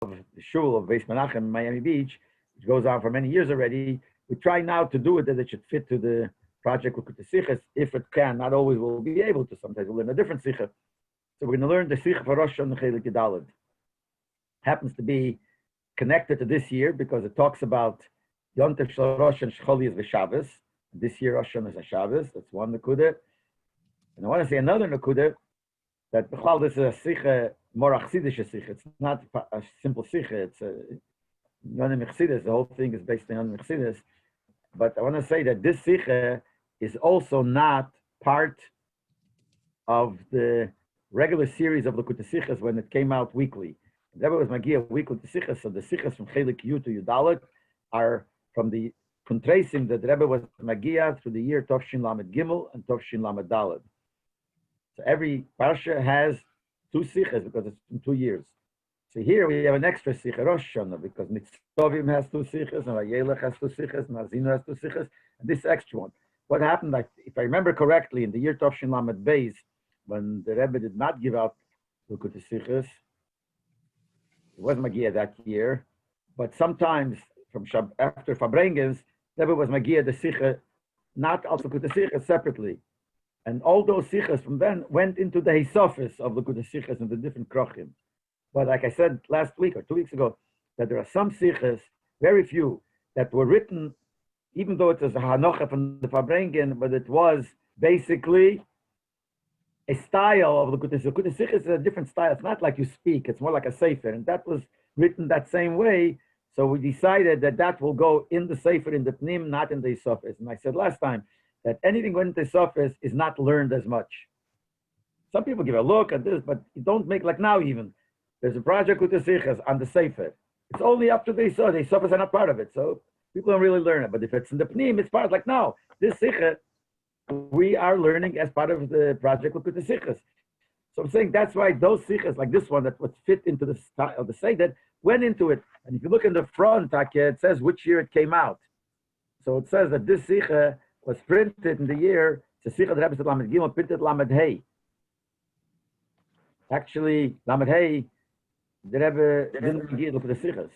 the shul of Beis Menachem in Miami Beach, which goes on for many years already. We try now to do it that it should fit to the project Likutei Sichos, if it can. Not always we'll be able to. Sometimes we'll learn a different Sicha. So we're going to learn the Sicha for Rosh Hashanah Chelik Yudaled. Happens to be connected to this year because it talks about Yontif Shel Rosh and Shcholi is v'Shabbos. This year Rosh Hashanah is a Shabbos. That's one Nekudah. And I want to say another Nekudah, that B'chlal this is a Sicha, more Achsidish Sicha. It's not a simple Sicha. It's a Yonim Chassidus. The whole thing is based on Yonim Chassidus. But I want to say that this Sicha is also not part of the regular series of Likutei Sichos when it came out weekly. The Rebbe was Magia weekly to Sichos, so the Sichos from Chelik Yud to Yudalet are from the Kuntreisim that the Rebbe was Magia through the year Tovshin Lamed Gimel and Tovshin Lamed Daled. So every Parsha has two Sichos because it's in 2 years. So here we have an extra Sicha, Rosh Hashanah, because Nitzovim has 2 Sichos, and Vayelech has 2 Sichos, and Azinu has 2 Sichos, and this extra one. What happened, like, if I remember correctly, in the year Tovshin Lamed Beis, when the Rebbe did not give out Likutei Sichos, it was Magia that year, but sometimes from after Fabrengens, Rebbe was Magia the Sicha, not also Likutei Sichos separately. And all those Sichos from then went into the Hisofis of Likutei Sichos and the different Krochim. But like I said last week or 2 weeks ago, that there are some Sichos, very few, that were written, even though it was a Hanocha from the Fabrengen, but it was basically a style of Likutei Sichos. Likutei Sichos is a different style. It's not like you speak. It's more like a sefer. And that was written that same way. So we decided that that will go in the sefer, in the Pnim, not in the Isofis. And I said last time that anything going into Isofis is not learned as much. Some people give a look at this, but you don't make like now even. There's a project with the Sichos on the sefer. It's only up to the Isofis. The Isofis are not part of it. So people don't really learn it. But if it's in the Pnim, it's part like now. This Sicha, we are learning as part of the project with the Sichos. So I'm saying that's why those Sichos, like this one, that was fit into the style of the Seder, went into it. And if you look in the front, it says which year it came out. So it says that this Sicha was printed in the year, the Sicha the Rebbe said Lamed Gimel printed Lamed Hey. Actually, Lamed Hey, the Rebbe didn't give it for the Sichos.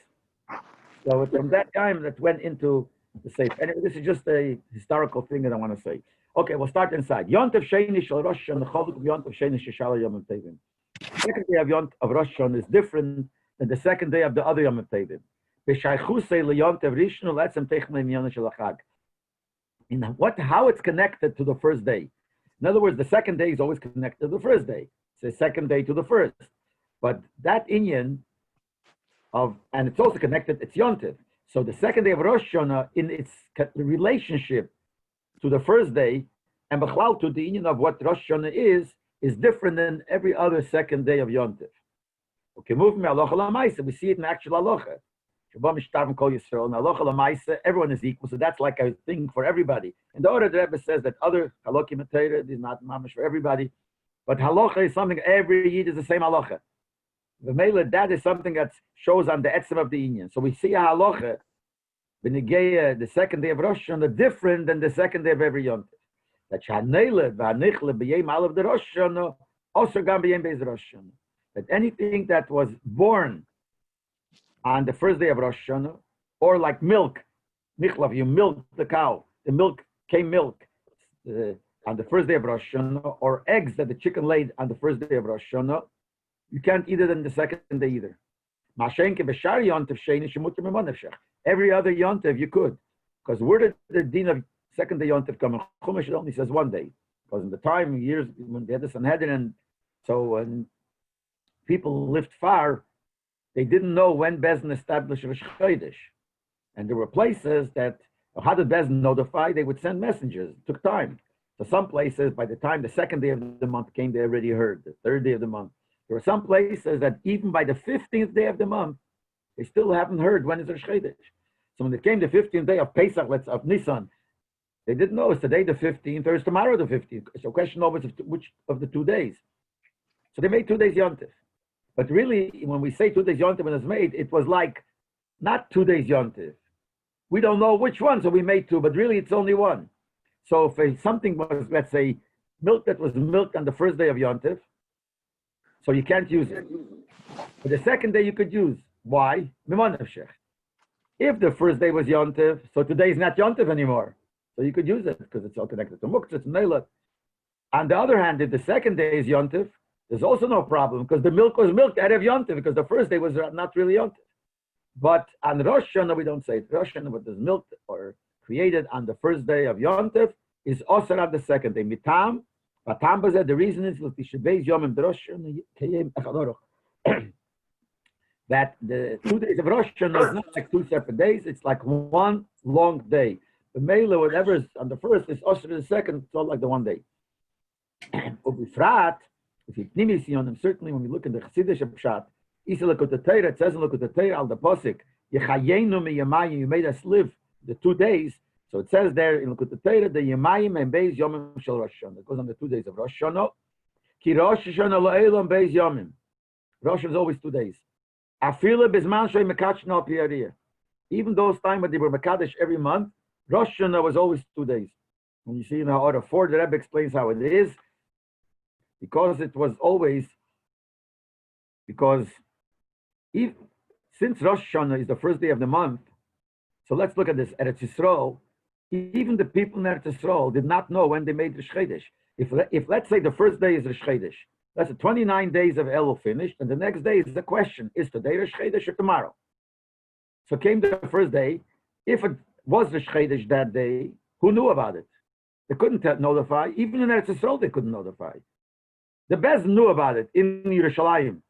So it's from that time that went into the Sefer. Anyway, this is just a historical thing that I want to say. Okay, we'll start inside. Yontif Sheni Shel Rosh Hashanah, Chovik Yontif Sheni Shel Yom Tevim. The second day of Rosh Hashanah is different than the second day of the other Yom Tevim. B'shaychusei leYontif Rishon letzem technei Yom Shel Chag. In how it's connected to the first day. In other words, the second day is always connected to the first day. It's the second day to the first. But that inyan of, and it's also connected, it's Yontif. So the second day of Rosh Hashanah, in its relationship to the first day, and B'chlal to the union of what Rosh Hashanah is different than every other second day of Yontif. Okay, move me Aloha Lamaisa. We see it in actual Aloha. Shabbat Mishtav Kol Yisrael. And Aloha Lamaisa, everyone is equal, so that's like a thing for everybody. And the order the Rebbe says that other Halokim and Torah is not mamash for everybody, but Halacha is something every Yid is the same Halacha. The Mela, that is something that shows on the etzem of the union. So we see a Halacha, the second day of Rosh Hashanah, different than the second day of every Yontif. That Shanele v'anichle b'yem alav the Rosh Hashanah, also gam b'yem beis Rosh Hashanah. That anything that was born on the first day of Rosh Hashanah, or like milk, nichlav, you milk the cow, the milk came milk on the first day of Rosh Hashanah, or eggs that the chicken laid on the first day of Rosh Hashanah, you can't eat it on the second day either. Every other Yontif you could. Because where did the din of second day Yontif come? Chumash only says 1 day. Because in the time, years, when they had the Sanhedrin, and so when people lived far, they didn't know when Bezdin established Rosh Chodesh. And there were places that, how did Bezdin notify? They would send messengers. It took time. So some places, by the time the second day of the month came, they already heard. The third day of the month. There are some places that even by the 15th day of the month, they still haven't heard when is Rosh Chodesh. So when it came the 15th day of Pesach, of Nisan, they didn't know it's today the 15th or it's tomorrow the 15th. So question always which of the 2 days. So they made 2 days Yontif. But really, when we say 2 days Yontif when it's made, it was like not 2 days Yontif. We don't know which one, so we made 2, but really it's only 1. So if something was, let's say, milk that was milked on the first day of Yontif, so you can't use it. But the second day you could use. Why? If the first day was Yontif, so today is not Yontif anymore. So you could use it because it's all connected to Muktzah, to Neilat. On the other hand, if the second day is Yontif, there's also no problem because the milk was milked out of Yontif because the first day was not really Yontif. But on Rosh Hashanah, we don't say it. Rosh Hashanah, what is milked or created on the first day of Yontif is Osar on the second day. Mitam, the reason is that the 2 days of Rosh Hashanah is not like two separate days, it's like one long day. The Mela, whatever is on the first, is Osar the second, it's all like the one day. Ubifrat, if you pnimis yonim, certainly when we look in the Chassidish Pshat, it says in Lekut Torah al the Posik, Yechayenu miyamayim, you made us live the 2 days. So it says there in Lekut Torah, the Yamayim and Beis Yomim Shel Rosh Hashanah. It goes on the 2 days of Rosh Hashanah. Ki Rosh Hashanah lo'elam Beis Yomim. Rosh is always 2 days. Afila bizman shoy mekachna al piyariyah. Even those times when they were mekadesh every month, Rosh Hashanah was always 2 days. When you see in the order 4, the Rebbe explains how it is. Because it was always, since Rosh Hashanah is the first day of the month, so let's look at this. Eretz Yisrael, even the people in Eretz Yisrael did not know when they made Rosh Chodesh. If let's say the first day is Rosh Chodesh, that's 29 days of Elul finished, and the next day is the question, is today Rosh Chodesh or tomorrow? So came the first day. If it was Rosh Chodesh that day, who knew about it? They couldn't notify. Even in Eretz Yisrael, they couldn't notify. The Bez knew about it in Yerushalayim.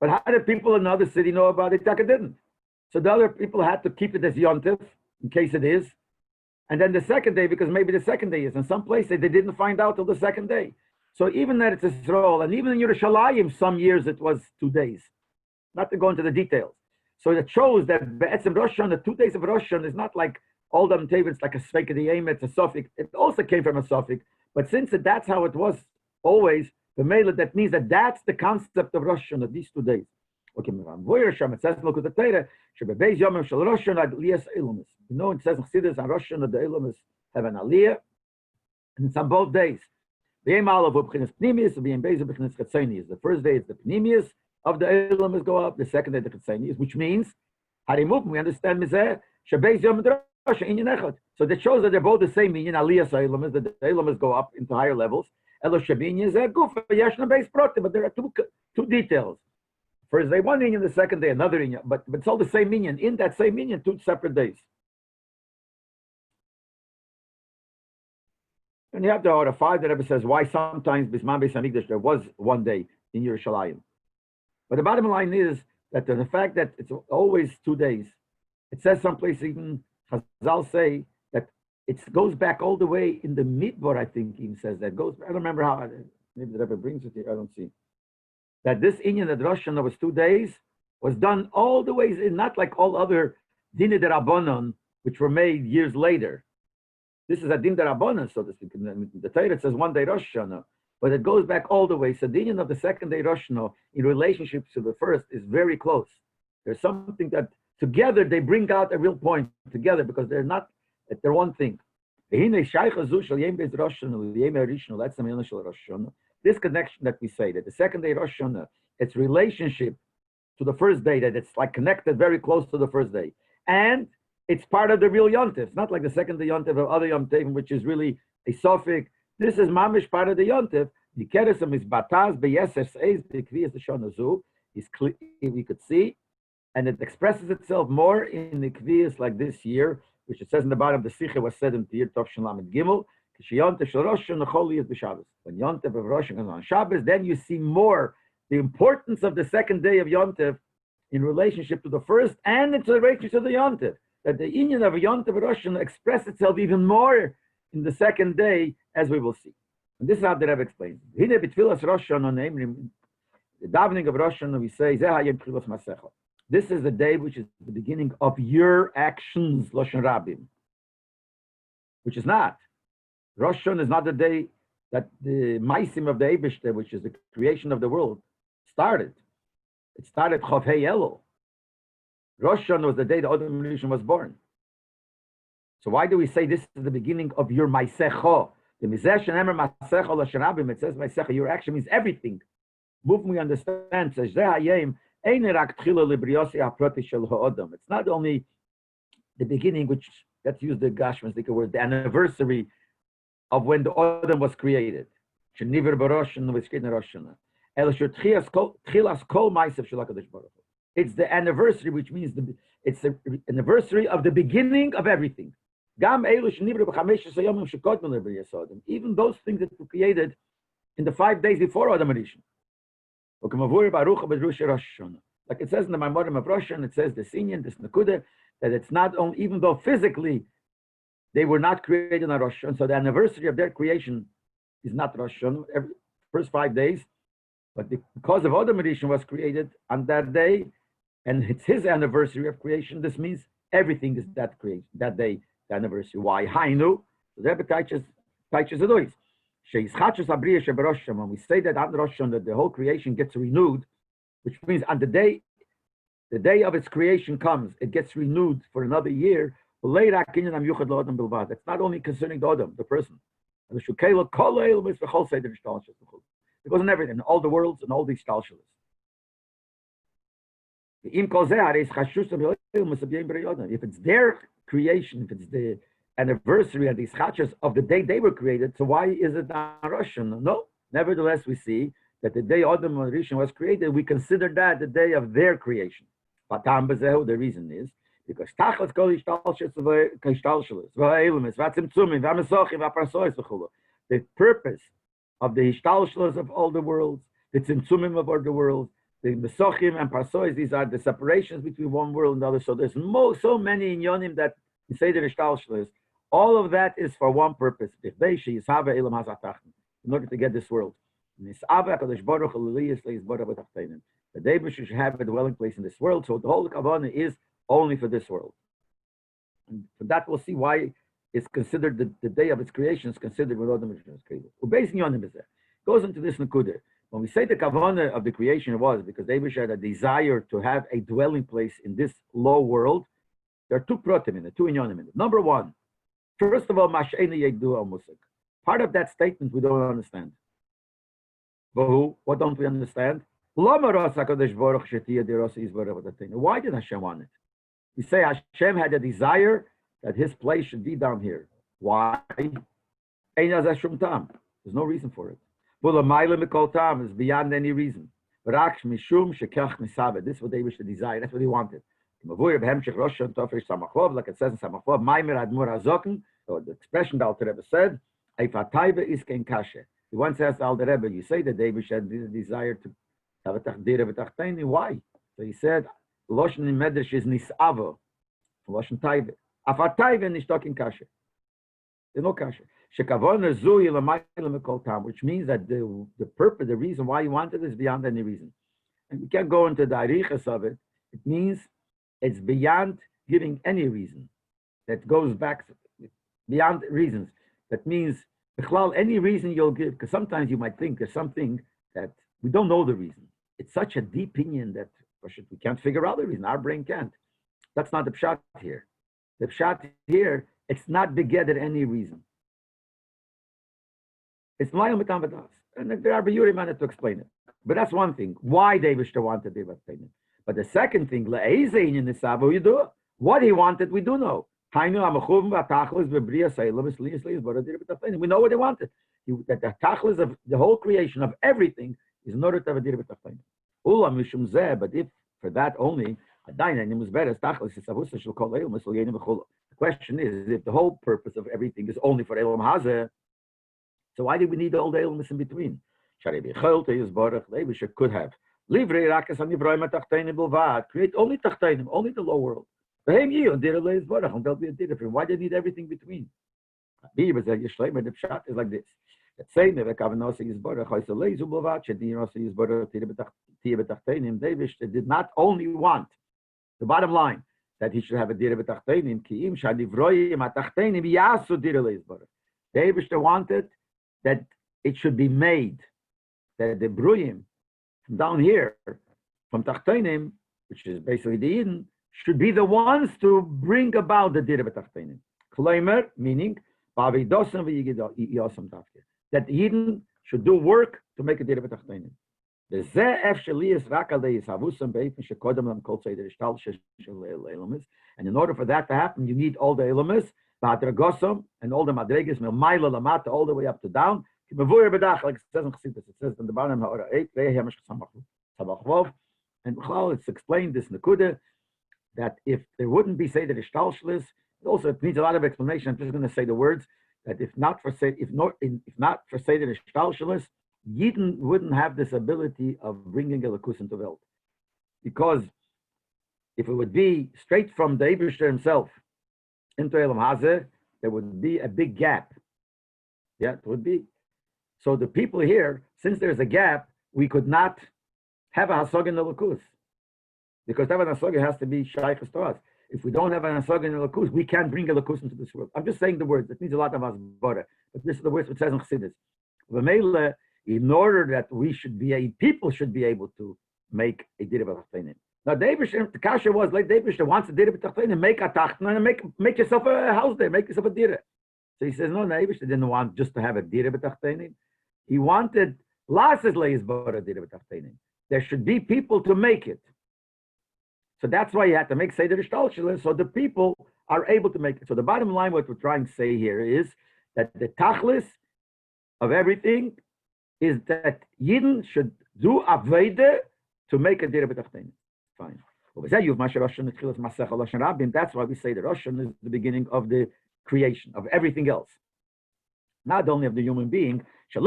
But how did people in another city know about it? Taka didn't. So the other people had to keep it as Yontif, in case it is. And then the second day, because maybe the second day is. In some places, they didn't find out till the second day. So even that it's Israel, and even in Yerushalayim, some years it was 2 days. Not to go into the details. So it shows that Be'etzim Rosh Hashanah, the 2 days of Rosh Hashanah is not like all them tables, like a Sveik of the Yom, it's a Suffolk. It also came from a Suffolk. But since that's how it was always, the Mela, that means that that's the concept of Rosh Hashanah, these 2 days. Okay, it says, look at the Torah, Shebebeis Yomim Shel Rosh Hashanah Aliyas Elumis. You know, it says in Chassidus on Rosh Hashanah, the Elumis have an Aliyah, and it's on both days. The Yom Aleph of B'chinas Pnimius, the Yom Beis of B'chinas Chetzonius. The first day is the Pnimius of the Elumis go up, the second day the Chetzonius, which means, Harimuk, we understand Mizeh, Shebeis Yomim Rosh Inyan Echad. So that shows that they're both the same meaning, Aliyas Elumis, that the Elumis go up into higher levels. But there are two details. First day one inyan, the second day another inyan, but it's all the same inyan. In that same inyan, 2 separate days. And you have the order 5 that Rebbe says why sometimes Bisman Beis Hamikdash there was 1 day in Yerushalayim. But the bottom line is that the fact that it's always 2 days. It says someplace even Chazal say that it goes back all the way in the Midbar, I think he says that goes. I don't remember how. Maybe the Rebbe brings it here. I don't see. That this inyan that Rosh Hashanah was 2 days was done all the ways in, not like all other Dinah de Rabbanon, which were made years later. This is a Din de Rabbanon, so to speak. The Torah says 1 day Rosh Hashanah, but it goes back all the way. So the inyan of the second day Rosh Hashanah in relationship to the first is very close. There's something that together they bring out a real point together because they're not. They're one thing. That's the This connection that we say, that the second day Rosh Hashanah, its relationship to the first day, that it's like connected very close to the first day. And it's part of the real Yontif. It's not like the second day Yontif of other Yom Tovim, which is really a suffix. This is mamish part of the Yontif. The keresam is bataz beyeser seis the kviyas the zu is clear. We could see, and it expresses itself more in the kviyas like this year, which it says in the bottom of the Sikha was said in the year Tov Shalom Gimel. When Yontif of Rosh is on Shabbos, then you see more the importance of the second day of Yontif in relationship to the first and in relationship to the Yontif. That the union of Yontif of Rosh express itself even more in the second day, as we will see. And this is how the Rebbe explains. The davening of Rosh Hashanah, we say, this is the day which is the beginning of your actions, Loshen Rabim, which is not. Rosh Hashanah is not the day that the Maisim of the Eibishter, which is the creation of the world, started. It started Chof Hei Elul. Rosh Hashanah was the day the Adam Rishon was born. So why do we say this is the beginning of your Maisecho? The Mizeh Shenemer Maisecho Loshen Rabim, it says Maisecho, your action means everything. Move, we understand, says Zeh Hayem, It's not only the beginning, which, let's use the Gashman's word, the anniversary of when the Adam was created. It's the anniversary, which means it's the anniversary of the beginning of everything. Even those things that were created in the 5 days before Adam Rishon. Like it says in the Maimorim of Rosh, and it says the Sinyan, this Nakuda, that it's not only, even though physically they were not created on Rosh, so the anniversary of their creation is not Rosh, every first 5 days, but because of Adam Rishon was created on that day, and it's his anniversary of creation, this means everything is that creation, that day, the anniversary. Why? Hainu, the Rebbe teaches Adois. When we say that on Rosh that the whole creation gets renewed, which means on the day of its creation comes, it gets renewed for another year. It's not only concerning the Adam, the person. It goes in everything, all the worlds and all these stalshalas. If it's their creation, if it's the anniversary of these chachas of the day they were created, so why is it not Russian? No. Nevertheless, we see that the day Adam Rishon was created, we consider that the day of their creation. The reason is because the purpose of the hishtalshalos of all the worlds, the tzimtzumim of all the worlds, the mesochim and parsois, these are the separations between one world and the other. So there's so many inyonim that we say the hishtalshalos. All of that is for one purpose, in order to get this world. The Leib should have a dwelling place in this world, so the whole kavanah is only for this world. And for that, we'll see why it's considered the day of its creation is considered when Adam was created. Goes into this nakuda. When we say the kavanah of the creation was because they had a desire to have a dwelling place in this low world, there are two protim in it, two inyonim in it. Number one, first of all, part of that statement we don't understand. What don't we understand? Why did Hashem want it? We say Hashem had a desire that his place should be down here. Why? There's no reason for it. Is beyond any reason. This is what they wish to desire. That's what he wanted. Like it says in Samachov, the expression that the Rebbe said, he once asked Al the Rebbe, you say that David had the desire to have a tachdir v'tachteini. Why? So he said, Loshen in Medrash is nisavo, Loshen taive. Afar taive is talking kasher. There's no kasher. Shekavon zui l'mayla mekol tam, which means that the purpose, the reason why he wanted it is beyond any reason. And we can't go into the arichas of it. It means it's beyond giving any reason. That goes back beyond reasons. That means any reason you'll give, because sometimes you might think there's something that we don't know the reason. It's such a deep opinion that we can't figure out the reason. Our brain can't. That's not the pshat here. The pshat here, it's not begetted any reason. It's Mayom Mitam V'das. And the Rabbi Yuri managed to explain it. But that's one thing. Why David wanted David Tainen. But the second thing, what he wanted, we do know. We know what they wanted. That the tachlis of the whole creation of everything is in order to have a dir b'tachtonim. But if for that only, the question is, if the whole purpose of everything is only for Elam Hazeh, so why do we need all the elements in between? Maybe we could have. Create only tachtonim, only the low world. Why do you need everything between? The pshat is like this. Let's say David did not only want, the bottom line, that he should have a dir b'tachtenim. David wanted that it should be made, that the bruyim from down here, from tachtenim, which is basically the Eden, should be the ones to bring about the dir b'tachtenim. Kleimer, meaning that the Eden should do work to make a dir b'tachtenim. וזה אפשר ליאס רק על ידי ישהבוסם באופן שקודם להם כל סדר השתלשל של אילומס. And in order for that to happen, you need all the Ilamis, Badragosom, and all the Madregas, Milmaila Lamata, all the way up to down. Like it says in Chassidus, it says in the bottom, and it's explained this Nakuda, that if there wouldn't be Seder Ishtalshlis, also it needs a lot of explanation. I'm just going to say the words that if not for Seder Ishtalshlis, Yidden wouldn't have this ability of bringing Elikus into Welt. Because if it would be straight from the Eibishter himself into Elam Hazeh, there would be a big gap. Yeah, it would be. So the people here, since there's a gap, we could not have a Hasog in the Elikus. Because to have an Hasog has to be Shaykhs to us. If we don't have an Hasog in the Elikus, we can't bring Elikus into this world. I'm just saying the words. It needs a lot of Asbara. But this is the words it says in Chassidus. V'meila, in order that we should be, people should be able to make a Dira B'Tachtenim. Now, the Kasha was like David wants a Dira B'Tachtenim, make a Tachtna and make yourself a house there, make yourself a Dira. So he says, no, David didn't want just to have a Dira B'Tachtenim. He wanted Lasses Leis Bora Dira B'Tachtenim. There should be people to make it. So that's why you had to make Seder Ishtalshel, so the people are able to make it. So the bottom line, what we're trying to say here is that the Tachlis of everything is that Yidden should do Aveda to make a Dira B'Tachtenim. Fine. That's why we say the Rosh is the beginning of the creation, of everything else. Not only of the human being, and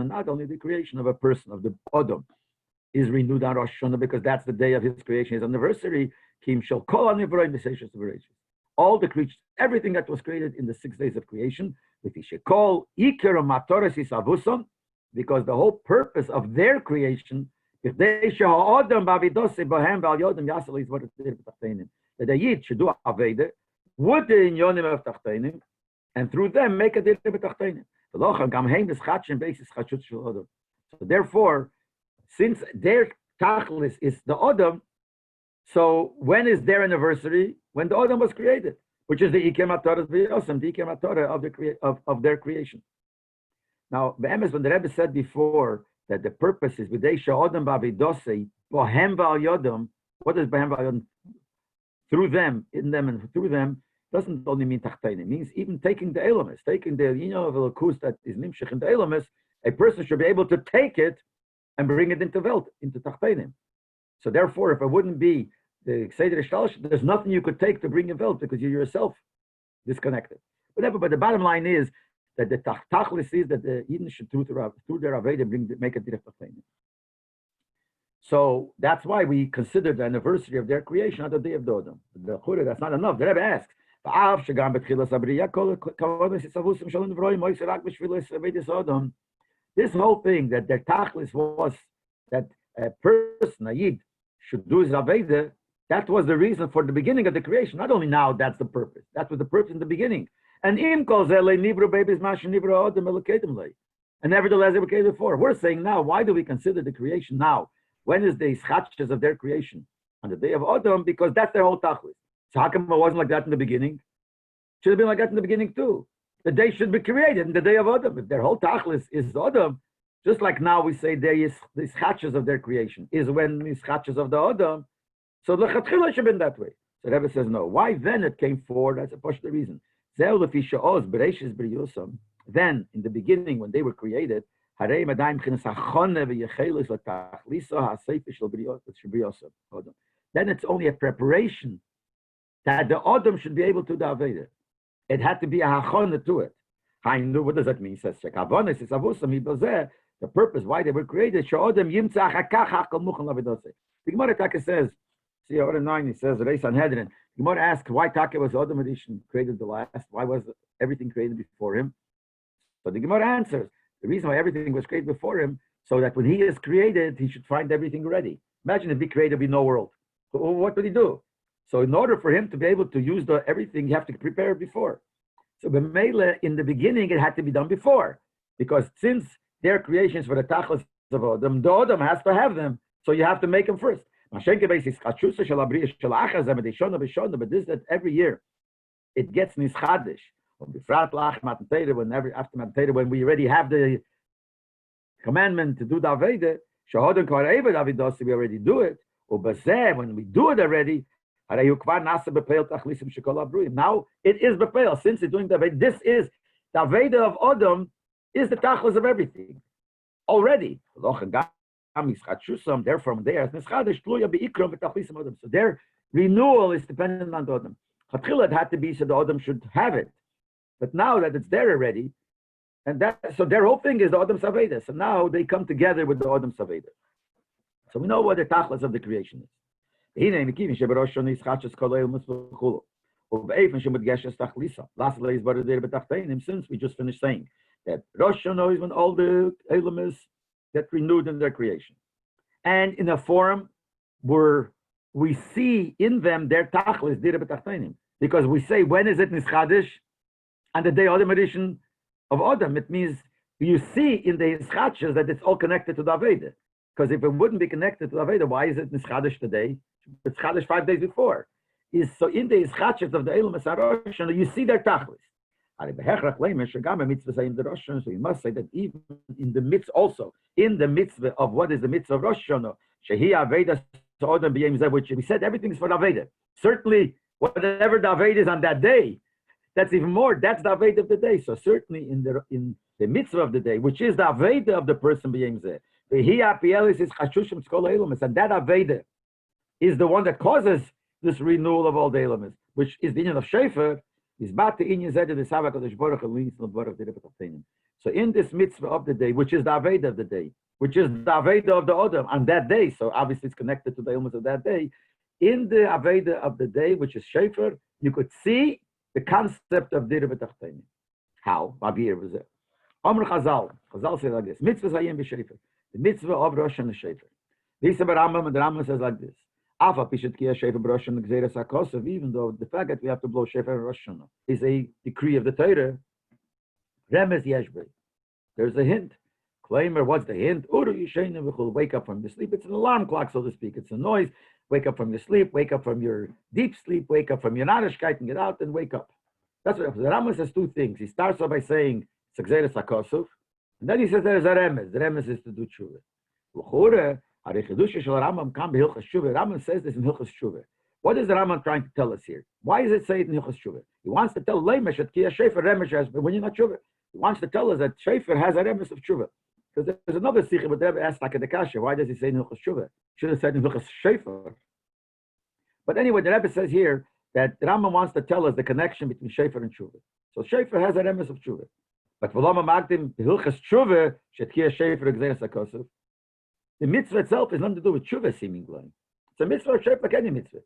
not only the creation of a person, of the Adam, is renewed on Rosh Hashanah, because that's the day of his creation, his anniversary. All the creatures, everything that was created in the 6 days of creation, because the whole purpose of their creation is that the Yid should do Aveda with the Inyonim of Tachtenim, and through them make a Dira B'Tachtenim. So therefore, since their Tachlis is the Adam, so when is their anniversary? When the Adam was created, which is the Ikem HaTorah V'Yosem, the Ikem HaTorah of their creation. Now, when the Rebbe said before that the purpose is B'dei She'odam B'Avidosei Bohem V'Al Yodam, what is Bohem V'Al Yodam? Through them, in them, and through them, doesn't only mean Tachtenim. It means even taking the Elamis, taking the of Elikus that is Nimshech in the Elamis, a person should be able to take it and bring it into Welt, into Tachtenim. So therefore, if it wouldn't be the Seder Ishtalsh, there's nothing you could take to bring in Welt because you're yourself disconnected. But the bottom line is that the Tachlis is that the Eden should through their Aveda make a direct Tachtenim. So that's why we consider the anniversary of their creation on the day of Dodam. The Chura, that's not enough. The Rebbe asks, this whole thing that their Tachlis was that a person, a Yid, should do his Aveda, that was the reason for the beginning of the creation. Not only now, that's the purpose. That was the purpose in the beginning. And nevertheless, they were created before. We're saying now, why do we consider the creation now? When is the ischatches of their creation? On the day of Adam, because that's their whole Tachlis. So how come it wasn't like that in the beginning? Should have been like that in the beginning too. The day should be created in the day of Adam. If their whole Tachlis is Adam, just like now we say there is the ischatches of their creation, is when the ischatches of the Adam. So the Chatchila should have been that way. So Rebbe says no. Why then it came forward? That's a particular reason. Then, in the beginning, when they were created, then it's only a preparation that the Adam should be able to do Aveda. It had to be a hachana to it. What does that mean? He says, the purpose why they were created. The Gemara Taka says, see, order 9, he says, Reis Sanhedrin. The Gemara asks, why Taka was Adam Rishon created the last? Why was everything created before him? So the Gemara answers, the reason why everything was created before him, so that when he is created, he should find everything ready. Imagine if he created, there'd be no world. What would he do? So in order for him to be able to use everything, you have to prepare it before. So B'meila, in the beginning, it had to be done before. Because since their creations for the Tachlis of Adam, the Adam has to have them, so you have to make them first. But this that every year it gets nischadish. When we already have the commandment to do the Aveda, Shahodon Kvar Avidos, we already do it. When we do it already, now it is Bepeil. Since it's doing the Aveda, this is the Aveda of Adam, is the Tachlis of everything. Already. Therefore, so their renewal is dependent on the Adam. It had to be so the Adam should have it. But now that it's there already, and that so their whole thing is the Adam Saveda. So now they come together with the Adam Saveda. So we know what the tachlis of the creation is. Since we just finished saying that Rosh Hashanah is when all the elements get renewed in their creation, and in a form where we see in them their tachlis dira b'tachteinim, because we say when is it nischadish, and the day Adam edition of Adam, it means you see in the ischadshas that it's all connected to the Aveda. Because if it wouldn't be connected to the Aveda, why is it nischadish today? It's chadish 5 days before. So in the ischadshas of the Elam Rosh, you see their tachlis. So you must say that even in the midst, also in the mitzvah of what is the mitzvah of Rosh Hashanah, which we said everything is for the Aveda. Certainly, whatever the Aveda is on that day, that's even more. That's the Aveda of the day. So certainly in the mitzvah of the day, which is the Aveda of the person being there, and that Aveda is the one that causes this renewal of all the elements, which is the union of Shefer. So in this mitzvah of the day, which is the Aveda of the day, which is the Aveda of the Adam on that day, so obviously it's connected to the elements of that day. In the Aveda of the day, which is Shefer, you could see the concept of Dira B'Tachtenim. How? Mabir was it. Amr Chazal. Chazal says like this. Mitzvah Zayim B'Shefer. The mitzvah of Rosh and the Shefer. This is Rambam, and the Rambam says like this. Afa Pishet Kia Shefer B'Rosh and Gzeres HaKosov, even though the fact that we have to blow Shefer and Rosh Hashanah is a decree of the Torah, Remez Yeshbei. There's a hint. Claimer, what's the hint? Uru Yishayim V'chul. Wake up from your sleep. It's an alarm clock, so to speak. It's a noise. Wake up from your sleep, wake up from your deep sleep, wake up from your narishkeit and get out and wake up. That's what the Rambam says. Two things. He starts off by saying Segzeres HaKosov, and then he says there is a remez. The remez is to do tshuva. Rambam says this in Hilchos Tshuva. What is the Rambam trying to tell us here? Why does it say it in Hilchos Tshuva? He wants to tell Leib that Kia Shefer remez, but when you're not tshuva, he wants to tell us that Shefer has a remez of tshuva. Because there's another sikha, but they asked like a kasha. Why does he say in Hilchos Tshuva? Should have said in Hilchos Shefer. But anyway, the Rebbe says here that the Rambam wants to tell us the connection between Shefer and Tshuva. So Shefer has a remes of Tshuva. But V'lama Magdim Hilchos Tshuva Shetkia Shefer Gzeres HaKosov. The mitzvah itself has nothing to do with Tshuva, seemingly. It's a mitzvah of Shefer like any mitzvah.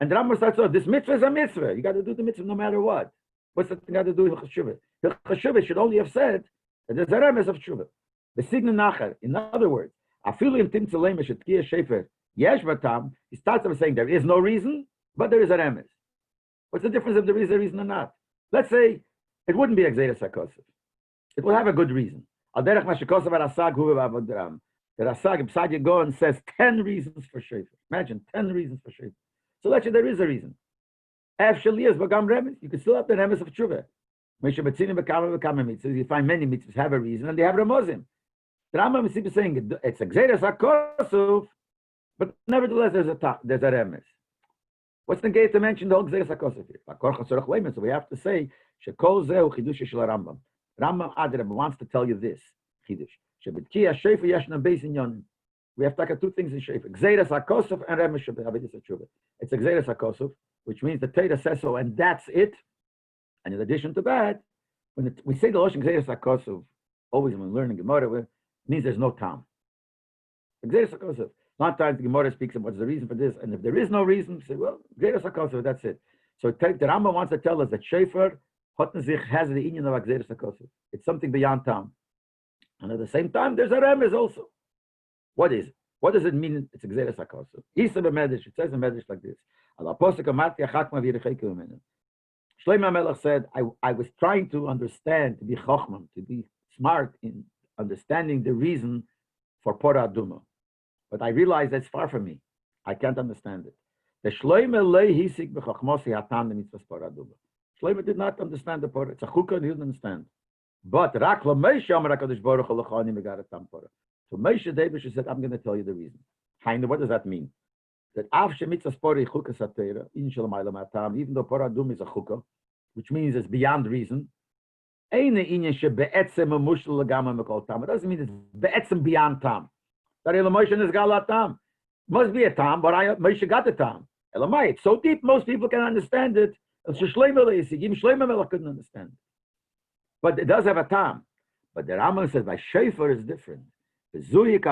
And the Rambam starts off, this mitzvah is a mitzvah. You got to do the mitzvah no matter what. What's that got to do with Hilchos Tshuva? Hilchos Tshuva should only have said that there's a remes of Tshuva. The signa nachar. In other words, afilu tim tzalem shetkia shefer yesh batam. He starts by saying there is no reason, but there is a remes. What's the difference if there is a reason or not? Let's say it wouldn't be Gzeres HaKosov. It will have a good reason. Al derech mashikosav arasag hu v'avodram. The Rasag Psagya go and says 10 reasons for shefer. Imagine 10 reasons for shefer. So let's say there is a reason. Ef shaliyas bagam remes. You can still have the remes of tshuva. Mesha betzinim v'kama mitzvahs. You find many mitzvahs have a reason, and they have remozim. The Rambam is saying it's a Gzeres HaKosov, but nevertheless there's a remes. What's the gate to mention the whole Gzeres HaKosov here? So we have to say shekol zeu chidush shel Rambam. Rambam Adrab wants to tell you this chidush. Shebetkiya shefer yeshna beis inyonim. We have to take two things in shefer: Gzeres HaKosov and remes shebehavidus tshuva. It's a Gzeres HaKosov, which means the Torah says so, and that's it. And in addition to that, when we say the Lashon Gzeres HaKosov, always when learning Gemara, means there's no time. Gzeres HaKosov. Sometimes the Gemara speaks of what's the reason for this, and if there is no reason, say, well, Gzeres HaKosov, that's it. So the Rambam wants to tell us that Shefer Hotnezich has the inyan of Gzeres HaKosov. It's something beyond time. And at the same time, there's a remes also. What is it? What does it mean it's Gzeres HaKosov? Isa b'medrash, it says in Medrash like this. Shlomo Melech said, I was trying to understand, to be chochmah, to be smart in understanding the reason for Porah Aduma. But I realized that's far from me. I can't understand it. The Shlomo did not understand the Porah. It's a chukah, he didn't understand. But Rak Moshe Amar HaKadosh Baruch Hu L'chani Megarat Tam Torah. So Moshe David said, I'm going to tell you the reason. What does that mean? That Av Shemitzas Pori Chukas HaTorah, In Shalamayla Matam, even though Paradum is a chukah, which means it's beyond reason, Eine Inyan Shebe'etzem Mushal Lagama Mekol Tam. It doesn't mean it's Be'etzem beyond Tam. That Moshe is Galat Tam. Must be a Tam, but Moshe got the Tam. Elamai, it's so deep, most people can understand it. Even Shlomo Melech couldn't understand it. But it does have a Tam. But the Rambam says, by Shefer is different. But this way the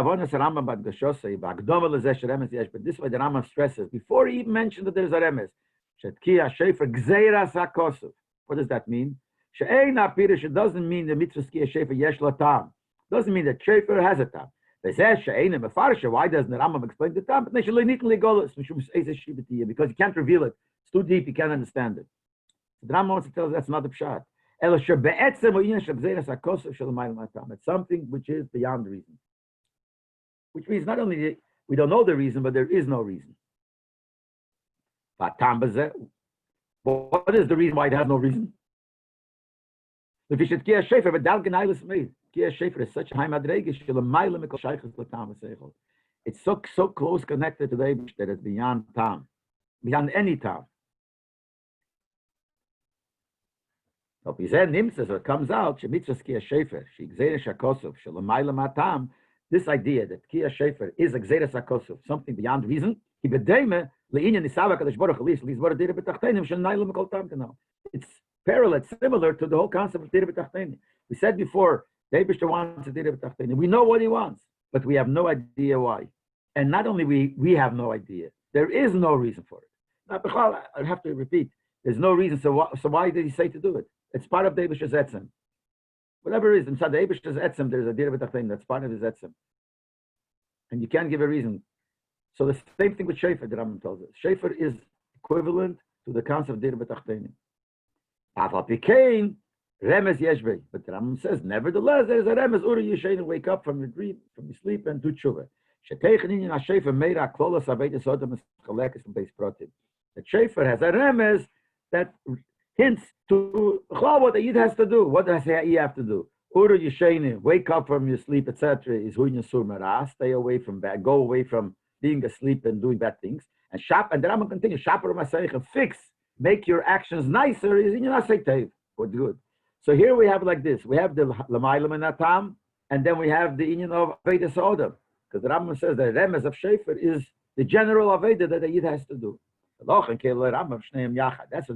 Rambam stresses, before he even mentioned that there's a remes, what does that mean? It doesn't mean the mitzvah skia shefer yesh la tam. Doesn't mean that shefer has a tam. Why doesn't the Rambam explain the tam? Because you can't reveal it. It's too deep, you can't understand it. The Rambam wants to tell us that's not the pshat. It's something which is beyond reason. Which means not only we don't know the reason, but there is no reason. What is the reason why it has no reason? It's such a high madrege. It's so close connected to the Eibush that it's beyond time, beyond any time. So if he said nimtzas, or it comes out, this idea that Kia Shefer is a Gzeres HaKosov, something beyond reason, it's parallel, similar to the whole concept of Dira B'Tachtenim. We said before, the Eibishter wants a Dira B'Tachtenim. We know what he wants, but we have no idea why. And not only we have no idea, there is no reason for it. Now, I have to repeat, there's no reason, so why did he say to do it? It's part of the Eibishter's Etzem. Whatever it is, inside the Eibishter's Etzem, there's a Dira B'Tachtenim, that's part of his Etzem. And you can't give a reason. So the same thing with Shefer, the Rambam tells us. Shefer is equivalent to the concept of Dira B'Tachtenim. But the Rambam says, nevertheless, there's a remes, Uri Yishayin, wake up from your dream, from your sleep, and do tshuva. The Shefer has a remes that hints to what the Yid has to do. What does he have to do? Uru Yishayin, wake up from your sleep, etc. Is Hu Yisur Merah, stay away from bad, go away from being asleep and doing bad things. And the Rambam continues, Schapiro Masayich, fix. Make your actions nicer is in your Naseitev. Good. So here we have like this. We have the Lamaylam and Atam, and then we have the union of Aveda Sodom. Because the Rambam says the Remes of Shefer is the general Aveda that the Yid has to do. That's what the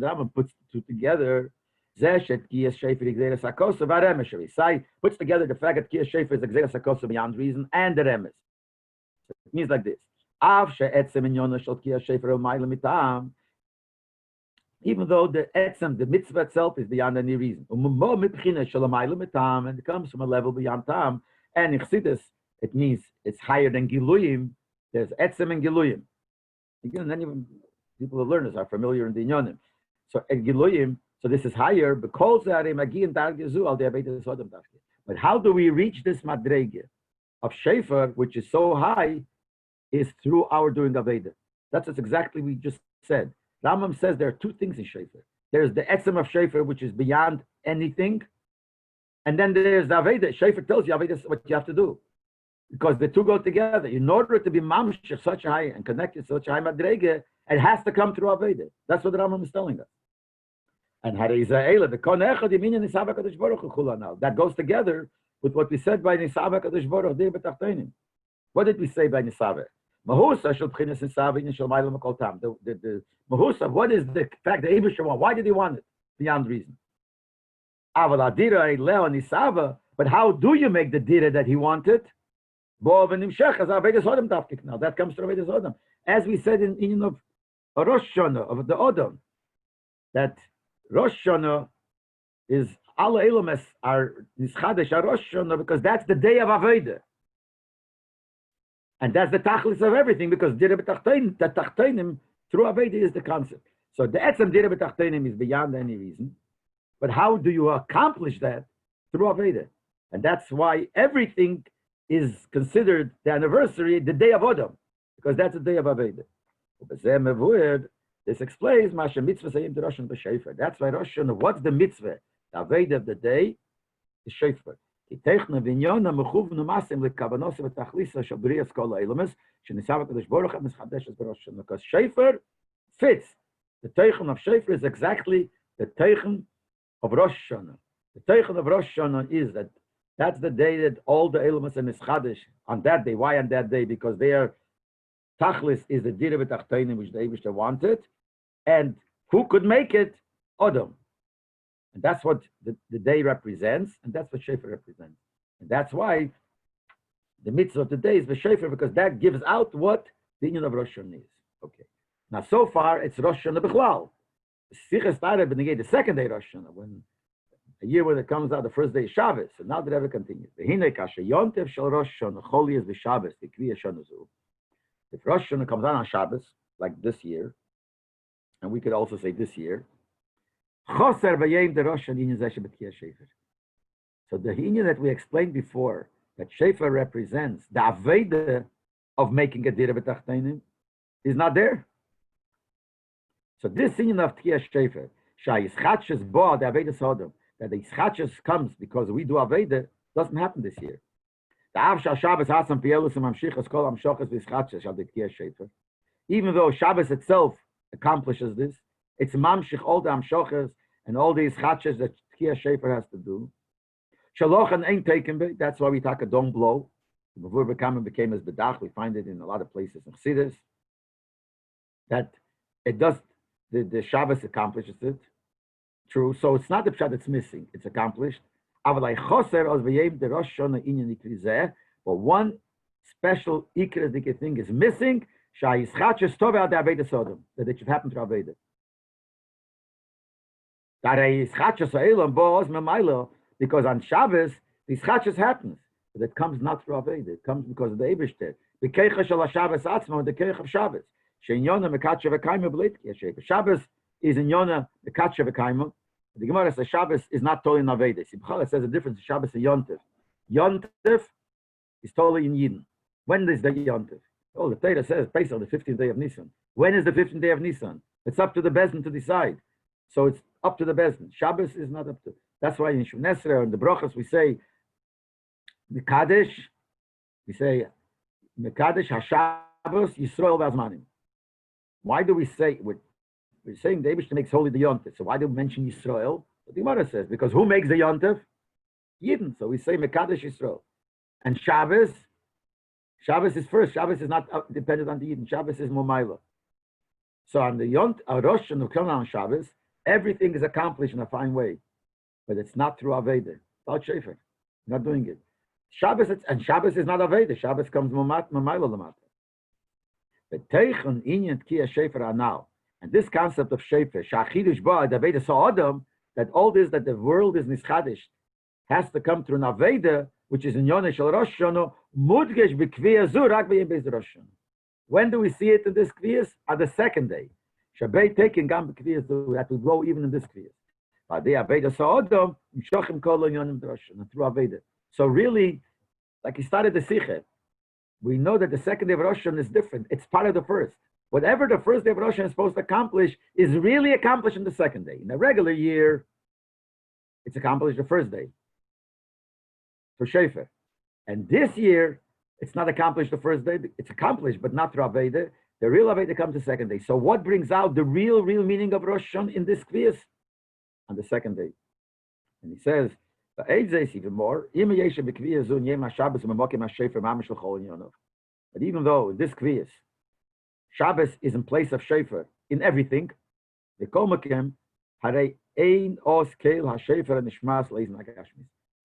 Rambam puts two together. Puts together the fact that Kiyas Shefer is Exeres HaKosov beyond reason and the Remes. So it means like this. Even though the etzem, the mitzvah itself, is beyond any reason. And it comes from a level beyond tam. And in Chassidus, it means it's higher than Giluyim. There's etzem and Giluyim. Again, even people who learn this are familiar in the Inyonim. So at Giluyim, so this is higher, but how do we reach this madrege of Shefer, which is so high, is through our doing Aveda. That's exactly what we just said. Rambam says there are two things in Shefer. There's the etzem of Shefer, which is beyond anything. And then there's the Aveda. Shefer tells you Aveda is what you have to do. Because the two go together. In order to be mamshech such a high and connected to such a high madrege, it has to come through Aveda. That's what the Rambam is telling us. And that goes together with what we said by Nisava Kadosh Baruch Hu. What did we say by Nisava? Mahusa shel b'chinas Nisava in shel ma'ila mekol tam. The Mahusa, what is the fact that Eibush want? Why did he want it? Beyond reason. Aval adira leo Nisava. But how do you make the dira that he wanted? Now that comes to Avodas Odom. As we said in of Rosh Hashana, of the Odom, that Rosh Hashana is alle Elomes are Nischadesh Rosh Hashana because that's the day of Aveda. And that's the tachlis of everything because Dira B'Tachtenim, the Tachtenim through Aveda is the concept. So the etzem Dira B'Tachtenim is beyond any reason. But how do you accomplish that? Through Aveda. And that's why everything is considered the anniversary, the day of Odom, because that's the day of Aveda. This explains Masha Mitzvah Sayim to Rosh Hashanah. That's why Rosh Hashanah, what's the mitzvah? The Aveda of the day the shofar. כי תכנון ועניון מכוון ומעשים לכוונות ותכליסה של בריאת כל האילומס, שניסה בקדוש ברוך הוא מחדשת בראש השנה. Because shofar fits. The teichen of shofar is exactly the teichen of Rosh Hashanah. The teichen of Rosh Hashanah is that that's the day that all the elements are mischadesh on that day. Why on that day? Because their tachlis is the dira b'tachteinim which the Eibishter wanted, and who could make it? Adam. And that's what the day represents, and that's what shofar represents. And that's why the mitzvah of the day is the shofar, because that gives out what the union of Rosh Hashanah is. Okay. Now, so far, it's Rosh Hashanah b'chlal. The Sikha started the second day Rosh Hashanah, when a year when it comes out, the first day is Shabbos, and now that ever continues. V'hinei kasher yontev shel Rosh Hashanah choli is v'Shabbos v'kvi Hashanah zu. If Rosh Hashanah comes out on Shabbos, like this year, and we could also say this year, choser v'yem de Rosh Hashanah inyan zeh sheb'tkiyah shofar. So the inyan that we explained before, that shofar represents the aveda of making a dira b'tachteinim, is not there. So this inyan of tkiyah shofar, shayischatches bo the aveda sodom, that the ischatches comes because we do aveda, doesn't happen this year. Even though Shabbos itself accomplishes this, it's mamshich all the amshochas and all these ischatches that tkiyah shofar has to do. Shalochan ain't taken. That's why we talk a don't blow. Before became as bedach, we find it in a lot of places in Chassidus. That it does, the Shabbos accomplishes it. True. So it's not the pshat that's missing. It's accomplished. But one special ikra thing is missing. That it should happen to Aveda. Because on Shabbos, the ischatches happens. But it comes not through Aveda. It comes because of the Eibishter. The keich shel Shabbos atzmo, the keich of Shabbos. Shenyona mekatsha v'kaima b'leitki Hashem. Shabbos is in Yona mekatsha v'kaima. The Gemara says Shabbos is not totally in Aveda. Simcha says the difference in Shabbos and Yontif. Yontif is totally in Yidden. When is the Yontif? Oh, the Torah says based on the 15th day of Nisan. When is the 15th day of Nisan? It's up to the Bezdin to decide. So it's up to the Bezdin. Shabbos is not up to. That's why in Shemon Esrei and the Brochas we say Mekadesh. We say Mekadesh HaShabbos Yisrael V'Azmanim. Why do we say we're saying the Eibishter makes holy the Yontif? So why do we mention Yisrael? The Gemara says because who makes the Yontif? Yidden. So we say Mekadesh Yisrael. And Shabbos is first. Shabbos is not dependent on the Yidden. Shabbos is Momaila. So on the Rosh and on Shabbos, everything is accomplished in a fine way. But it's not through Aveda. Without Shofar. Not doing it. Shabbos is not Aveda. Shabbos comes Momaila Lamata. But Teichen Inyan Tkiyah Shofar are now. And this concept of Shofar, Shachidush Ba, the Aveda Sa'adam, that all this that the world is Nischadish, has to come through an Aveda, which is in Yonah Shel Rosh Hashanah, Mudgesh B'Kviyah Zu, Rak B'Yem Beis Rosh Hashanah. When do we see it in this Kviyas? On the second day. Shabbat taking Gam B'Kviyah Zu, that will blow even in this Kviyas. By the Aveda Sa'adam, Yishachim Kol Yonim Rosh Hashanah, through Aveda. So really, like he started the Sichet, we know that the second day of Rosh Hashanah is different. It's part of the first. Whatever the first day of Rosh Hashanah is supposed to accomplish is really accomplished in the second day. In a regular year, it's accomplished the first day for Shofar. And this year, it's not accomplished the first day. It's accomplished, but not through Aveda. The real Aveda comes the second day. So what brings out the real meaning of Rosh Hashanah in this Kviyas? On the second day. And he says, but even though in this Kviyas, Shabbos is in place of Shofar in everything, the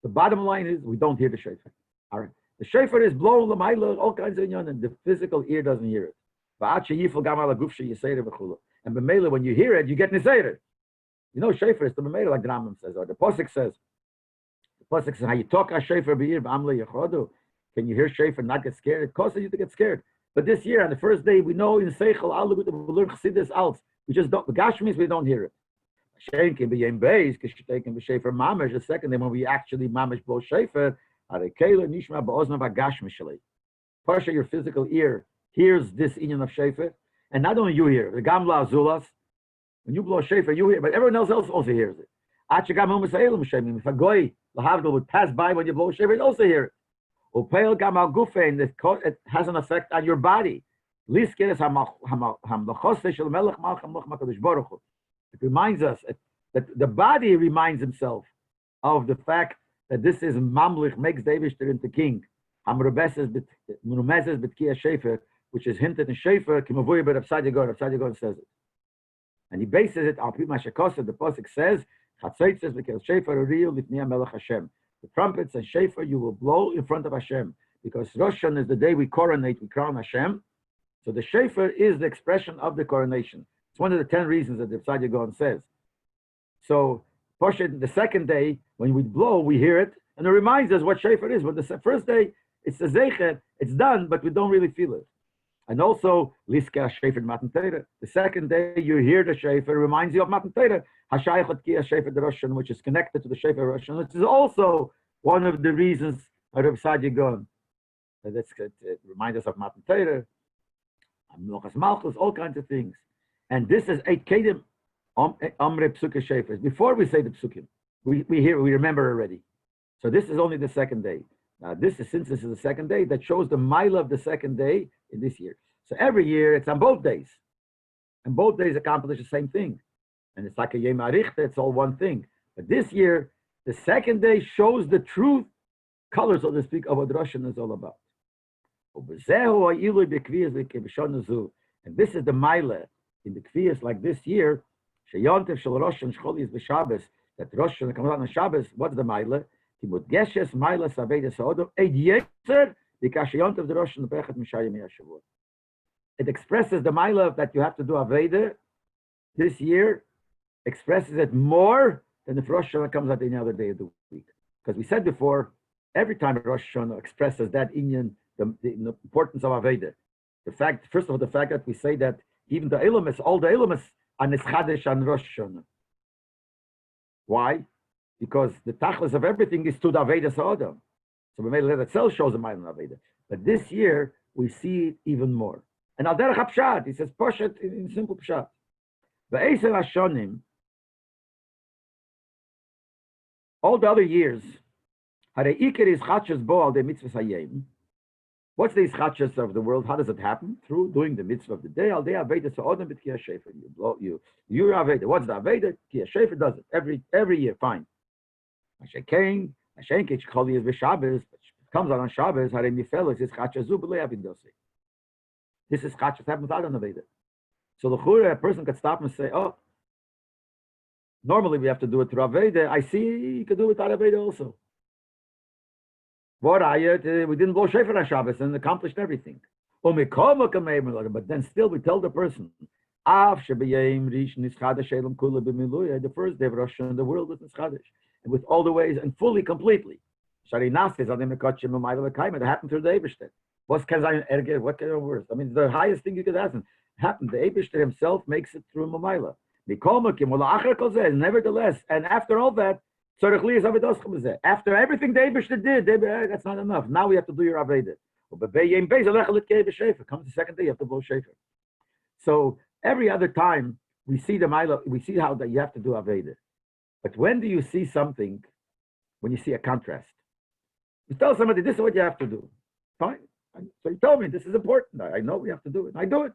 bottom line is we don't hear the Shofar. The Shofar is blown, all kinds of and the physical ear doesn't hear it. And b'meila, when you hear it, you get nisayir. You know, Shofar is the b'meila, like the Rambam says, or the Pasuk says, how you talk a Shofar b'ir b'amle yechodu. Can you hear Shofar and not get scared? It causes you to get scared. But this year, on the first day, we know in Seichel, we learn Chassidus out. We just don't, Gashmis, we don't hear it. The second day, when we actually mamish blow Shofar, Parsha, your physical ear hears this inyan of Shofar, and not only you hear it, the Gamla Azulas, when you blow Shofar, you hear it, but everyone else also hears it. If a goy Lahavdil would pass by when you blow shofar, you'd also hear it. Upeil gam al gufein, it has an effect on your body. It reminds us that the body reminds himself of the fact that this is mamlich, makes David into king. Which is hinted in Shofar, but Rav Saadia says it. And he bases it on Pimashakosa. The Pasuk says, the trumpets and Shofar you will blow in front of Hashem. Because Rosh Hashanah is the day we coronate, we crown Hashem. So the Shofar is the expression of the coronation. It's one of the 10 reasons that the Rav Saadia says. So the second day, when we blow, we hear it, and it reminds us what Shofar is. But the first day, it's a Zeicher, it's done, but we don't really feel it. And also, Liska Shofar Matan Torah. The second day you hear the Shofar, reminds you of Matan Torah, Hashayachot Ki Shofar the Rosh Hashanah, which is connected to the Shofar Rosh Hashanah. This is also one of the reasons of Rabbi Saadia Gaon. It reminds us of Matan Torah, Melochas Malchus, all kinds of things. And this is Eit Kedim Amre Psuke Shofar. Before we say the Psukim, we remember already. So this is only the second day. Now, since this is the second day, that shows the mile of the second day in this year. So every year, it's on both days. And both days accomplish the same thing. And it's like a Yom Arichta, it's all one thing. But this year, the second day shows the true color, so to speak, of what Rosh Hashanah is all about. And this is the mile in the Kfiyas like this year, that Rosh Hashanah comes out on Shabbos. What's the mile? It expresses the mila that you have to do Aveda this year, expresses it more than if Rosh Hashanah comes out any other day of the week. Because we said before, every time Rosh Hashanah expresses that inyan, the importance of Aveda. The fact, first of all, the fact that we say that even the Ilamis, all the Ilamis are Nischadesh on Rosh Hashanah. Why? Because the tachlis of everything is to the Aveda Sa'odam. So we made it itself shows a mile in Aveda. But this year, we see it even more. And Al Derech HaPshat, he says, Poshet in simple Pshat. Ve'eser Hashonim, all the other years, Hare Iker is Chachas Bo Al De Mitzvahs Hayem. What's the Ischachas of the world? How does it happen? Through doing the mitzvah of the day. Al De Aveda Sa'odam B'T Kiyah Shefer. You're Aveda. What's the Aveda? Kiyah Shefer does it every year. Fine. Hashem Choli is b'Shabbos, comes out on Shabbos. Hare Mifeles is Chachazu b'Lei Avidose. This is Chachas happens out on Aveda. So the Chura, a person could stop and say, "Oh, normally we have to do it through Aveda. I see you could do it without Aveda also. What we didn't blow shofar on Shabbos and accomplished everything. But then still we tell the person, the first day of Rosh Hashanah, the world was Nischadesh. And with all the ways and fully, completely. It happened through the Eibishter. What can worse? I mean, the highest thing you could ask him. Happened. The Eibishter himself makes it through Mamayla. Nevertheless, and after all that, after everything the Eibishter did, that's not enough. Now we have to do your Aveda. Comes the second day, you have to blow shofar. So every other time we see the Maila, we see how that you have to do Aveda. But when do you see something? When you see a contrast. You tell somebody, this is what you have to do. Fine. So you told me, this is important. I know we have to do it. I do it.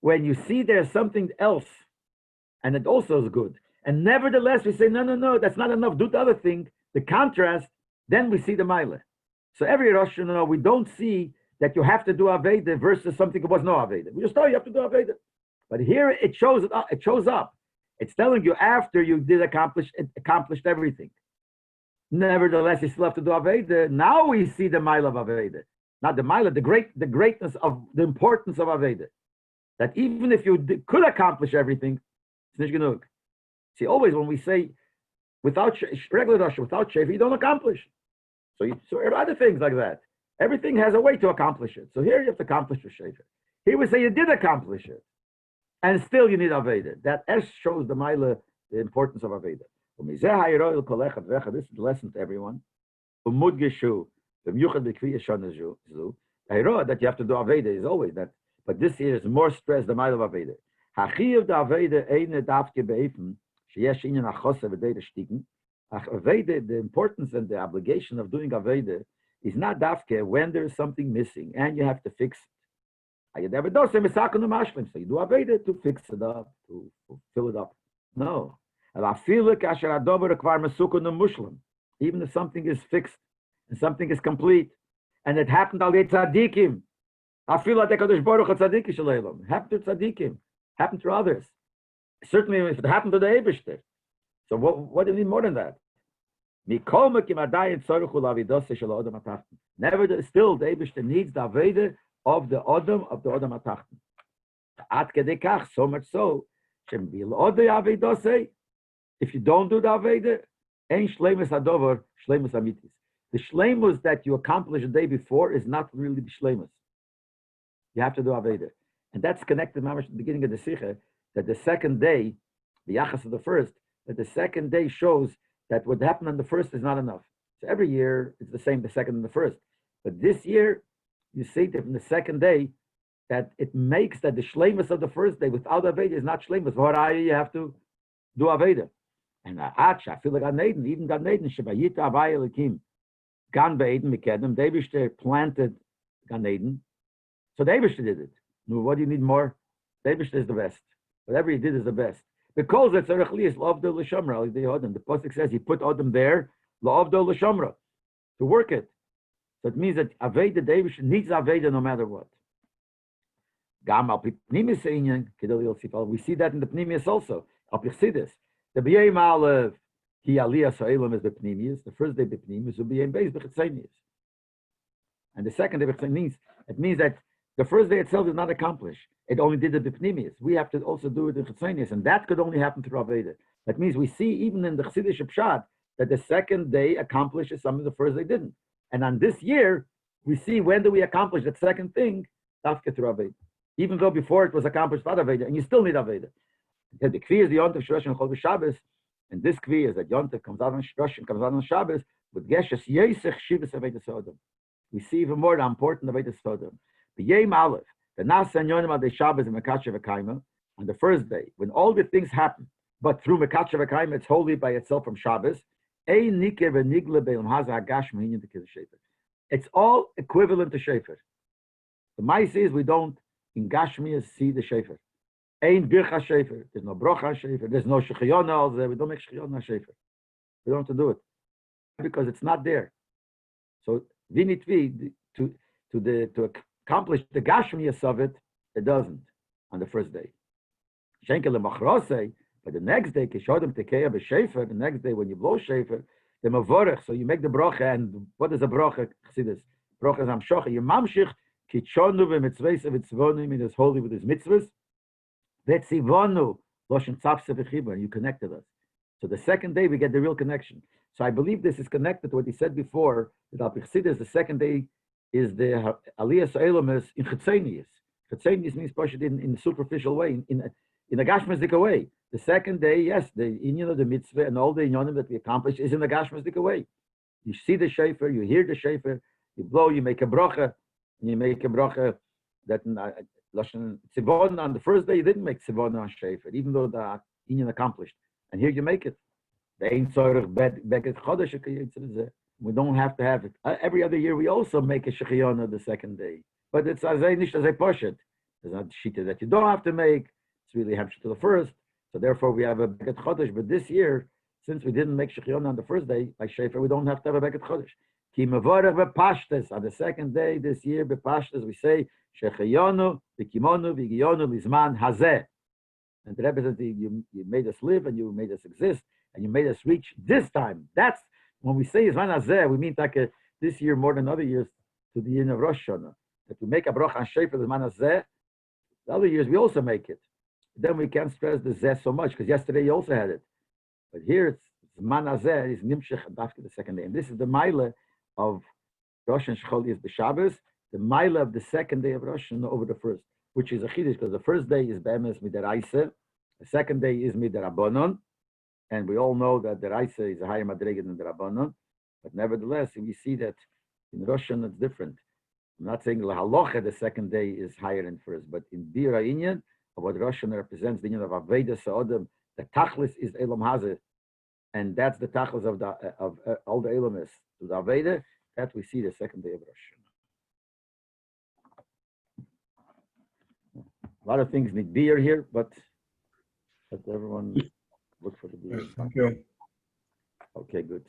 When you see there's something else, and it also is good, and nevertheless we say, no, that's not enough. Do the other thing, the contrast, then we see the Maila. So every Rosh Hashanah, we don't see that you have to do Aveda versus something that was no Aveda. We just know you have to do Aveda. But here it shows up. It's telling you after you did accomplished everything. Nevertheless, you still have to do Aveda. Now we see the mile of Aveda. Not the mile, the greatness of the importance of Aveda. That even if you could accomplish everything, it's nicht genug. See, always when we say without regular Rosh, without Shefer, you don't accomplish. So other things like that. Everything has a way to accomplish it. So here you have to accomplish the Shefer. Here we say you did accomplish it. And still you need Aveda. That S shows the Maila, the importance of Aveda. This is the lesson to everyone. That you have to do Aveda is always that. But this year is more stress, the Maila of Aveda. Aveda, the importance and the obligation of doing Aveda is not dafke when there is something missing and you have to fix it. So you do Aveda to fix it up, to fill it up. No. Even if something is fixed and something is complete, and it happened al tzaddikim, happened to tzaddikim, happened to others. Certainly, if it happened to the Eibishter. So what do you need more than that? Nevertheless, still the Eibishter needs the Aveda of the Odom Atachten. So much so, if you don't do the Aveda, ain't shleimus adover, shleimus amitis. The shleimus that you accomplished the day before is not really the shleimus. You have to do Aveda. And that's connected, mamash, at the beginning of the Sikha, that the second day, the yachas of the first, that the second day shows that what happened on the first is not enough. So every year, it's the same, the second and the first. But this year, you see that from the second day, that it makes that the shleimus of the first day without Aveda is not shleimus. You have to do Aveda. And I feel like Gan Eden, even Gan Eden, Shebayita Avaya Lekim, Gan Be'eden Mekedem, the Eibishter planted Gan Eden. So the Eibishter did it. No, what do you need more? The Eibishter is the best. Whatever he did is the best. Because it's Erechli is L'Avdo L'Shomra. The Pasuk says he put Adam there, L'Avdo L'Shomra, to work it. So it means that Aveda, the Eibishter needs Aveda no matter what. We see that in the Pnimius also. The B'yem Aleph, Ki Aliyah Sa'elam is the Pnimius. The first day B'Pnimius will be in Beis B'Chetzenius. And the second day B'Chetzenius, it means that the first day itself is not accomplished. It only did the B'Pnimius. We have to also do it in Chetzenius, and that could only happen through Aveda. That means we see even in the Chassidish Pshat that the second day accomplishes something the first day didn't. And on this year, we see when do we accomplish that second thing, Tafke through Aveda. Even though before it was accomplished without Aveda, and you still need Aveda. The Kvi is the Yontif Shrosh and Chol Shabbos, and this Kvi is that Yontif comes out on Shrosh and comes out on Shabbos with Geshes Yesech Shivas Aveda Sodom. We see even more the important Aveda Sodom. The Yom Aleph, the Nasa and Yonim Adei Shabbos and Mekatshe V'Kaima, on the first day, when all the things happen, but through Mekatshe V'Kaima, it's holy by itself from Shabbos. Ein Niker V'Nigle Be'Lam Haza Hagash Mehinyan Tekil Shefer. It's all equivalent to Shefer. The Maisa is we don't in Gashmias see the Shefer. Ein Bircha Shefer. There's no Brocha Shefer. There's no Shechiyona. We don't make Shechiyona Shefer. We don't have to do it because it's not there. So we need to accomplish the Gashmias of it. It doesn't on the first day. Shenkel Machrosei, but the next day Kishodim Tekeya b'Shefer. The next day when you blow Shefer, the Mavorech. So you make the Brocha, and what is a Brocha? Chassidus. Brocha is Amshocha. You mamshich. Kitchonu v'mitzvahs v'tzvonim, it is holy with his mitzvahs. V'tzivonu loshen tzavse v'chibur, you connected us. So the second day we get the real connection. So I believe this is connected to what he said before, that Al Pichsidis, the second day is the Aliyah Sa'elamis in Chetzenius. Chetzenius means pushed in a superficial way, in a Gashmazik way. The second day, yes, the inyan of the mitzvah and all the inyanim that we accomplish is in the Gashmazik way. You see the shefer, you hear the shefer, you blow, you make a bracha, and you make a bracha that Lashon Tzivon on the first day you didn't make Tzivon on Shefer, even though the inyan accomplished. And here you make it. We don't have to have it. Every other year we also make a Shechiyona the second day. But it's as a nish as a poshet. There's not shita that you don't have to make. It's really hamshah to the first. So therefore we have a Beget Chodesh. But this year, since we didn't make Shechiyona on the first day, by Shefer, we don't have to have a Beget Chodesh. Ki mevorech bepashtes. On the second day this year, bepashtes, we say Shechiyonu, v'kimonu, v'giyonu, lizman hazeh. And the Rebbe says, you made us live and you made us exist and you made us reach this time. That's when we say Zman Hazeh, we mean like this year more than other years to the end of Rosh Hashanah. That we make a bracha on Shefer the Zman Hazeh. The other years we also make it. Then we can't stress the Zeh so much because yesterday you also had it. But here it's Zman Hazeh is Nimshech Dafke the second day. And this is the Maila of Rosh and Shechol is the Shabbos, the Maila of the second day of Rosh Hashanah over the first, which is a chiddush because the first day is Be'emes Midaraisa, the second day is Midarabonon, and we all know that the Raisa is a higher Madrega than the Rabbanon, but nevertheless, we see that in Rosh Hashanah it's different. I'm not saying La Halacha, the second day is higher than first, but in Bira Inyan, of what Rosh Hashanah represents, the Inyan of Aveda Sa'odam, the Tachlis is Elam Hazeh, and that's the tachlis of all the Elamis to the Aveda, that we see the second day of Rosh Hashanah. A lot of things need beer here, but everyone look for the beer. Thank you. Okay, good.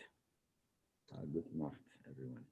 Good night, everyone.